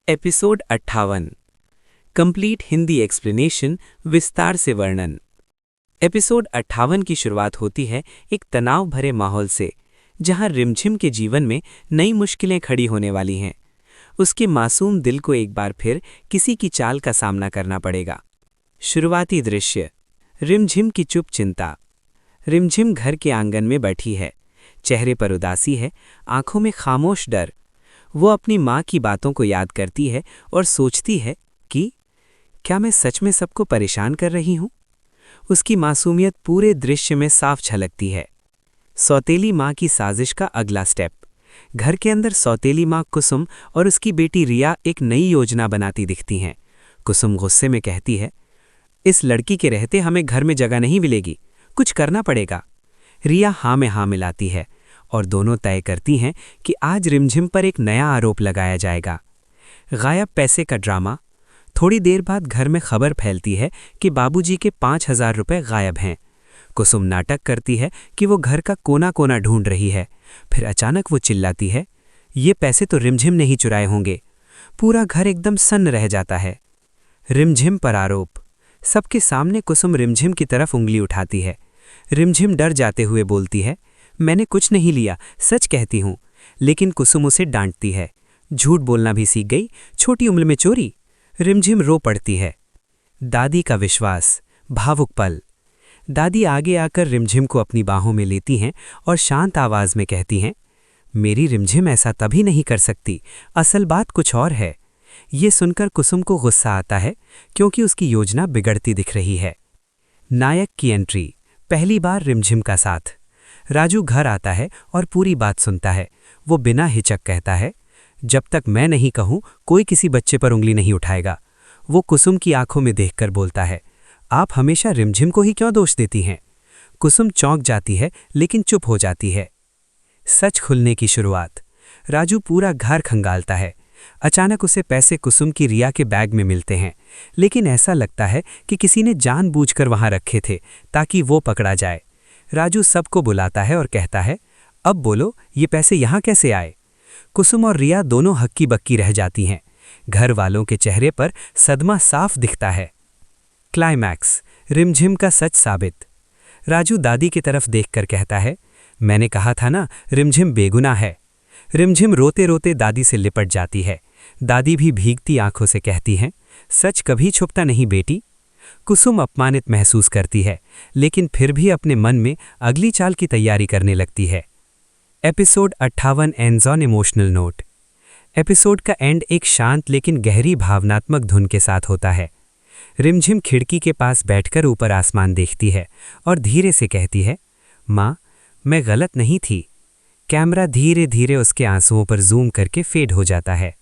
Episode 58 complete Hindi explanation विस्तार से वर्णन। एपिसोड 58 की शुरुआत होती है एक तनाव भरे माहौल से, जहां रिमझिम के जीवन में नई मुश्किलें खड़ी होने वाली हैं। उसके मासूम दिल को एक बार फिर किसी की चाल का सामना करना पड़ेगा। शुरुआती दृश्य, रिमझिम की चुप चिंता। रिमझिम घर के आंगन में बैठी है, चेहरे पर उदासी है, आंखों में खामोश डर। वो अपनी माँ की बातों को याद करती है और सोचती है कि क्या मैं सच में सबको परेशान कर रही हूँ। उसकी मासूमियत पूरे दृश्य में साफ झलकती है। सौतेली माँ की साजिश का अगला स्टेप। घर के अंदर सौतेली माँ कुसुम और उसकी बेटी रिया एक नई योजना बनाती दिखती हैं। कुसुम गुस्से में कहती है, इस लड़की के रहते हमें घर में जगह नहीं मिलेगी, कुछ करना पड़ेगा। रिया हाँ में हाँ मिलाती है और दोनों तय करती हैं कि आज रिमझिम पर एक नया आरोप लगाया जाएगा। गायब पैसे का ड्रामा। थोड़ी देर बाद घर में खबर फैलती है कि बाबूजी के 5,000 रुपए गायब हैं। कुसुम नाटक करती है कि वो घर का कोना कोना ढूंढ रही है। फिर अचानक वो चिल्लाती है, ये पैसे तो रिमझिम ने ही चुराए होंगे। पूरा घर एकदम सन्न रह जाता है। रिमझिम पर आरोप। सबके सामने कुसुम रिमझिम की तरफ उंगली उठाती है। रिमझिम डर जाते हुए बोलती है, मैंने कुछ नहीं लिया, सच कहती हूँ। लेकिन कुसुम उसे डांटती है, झूठ बोलना भी सीख गई, छोटी उम्र में चोरी। रिमझिम रो पड़ती है। दादी का विश्वास, भावुक पल। दादी आगे आकर रिमझिम को अपनी बाहों में लेती हैं और शांत आवाज में कहती हैं, मेरी रिमझिम ऐसा तभी नहीं कर सकती, असल बात कुछ और है। ये सुनकर कुसुम को गुस्सा आता है, क्योंकि उसकी योजना बिगड़ती दिख रही है। नायक की एंट्री, पहली बार रिमझिम का साथ। राजू घर आता है और पूरी बात सुनता है। वो बिना हिचक कहता है, जब तक मैं नहीं कहूं कोई किसी बच्चे पर उंगली नहीं उठाएगा। वो कुसुम की आंखों में देखकर बोलता है, आप हमेशा रिमझिम को ही क्यों दोष देती हैं? कुसुम चौंक जाती है लेकिन चुप हो जाती है। सच खुलने की शुरुआत। राजू पूरा घर खंगालता है। अचानक उसे पैसे कुसुम की रिया के बैग में मिलते हैं, लेकिन ऐसा लगता है कि किसी ने जानबूझकर वहां रखे थे ताकि वो पकड़ा जाए। राजू सबको बुलाता है और कहता है, अब बोलो ये पैसे यहाँ कैसे आए? कुसुम और रिया दोनों हक्की बक्की रह जाती हैं। घर वालों के चेहरे पर सदमा साफ दिखता है। क्लाइमैक्स, रिमझिम का सच साबित। राजू दादी की तरफ देखकर कहता है, मैंने कहा था ना रिमझिम बेगुनाह है। रिमझिम रोते रोते दादी से लिपट जाती है। दादी भी भीगती आंखों से कहती हैं, सच कभी छुपता नहीं बेटी। कुसुम अपमानित महसूस करती है, लेकिन फिर भी अपने मन में अगली चाल की तैयारी करने लगती है। Episode 58 ends on emotional note. Episode का एंड एक शांत लेकिन गहरी भावनात्मक धुन के साथ होता है। रिमझिम खिड़की के पास बैठकर ऊपर आसमान देखती है और धीरे से कहती है, माँ, मैं गलत नहीं थी। कैमरा धीरे धीरे उसके आंसुओं पर जूम करके फेड हो जाता है।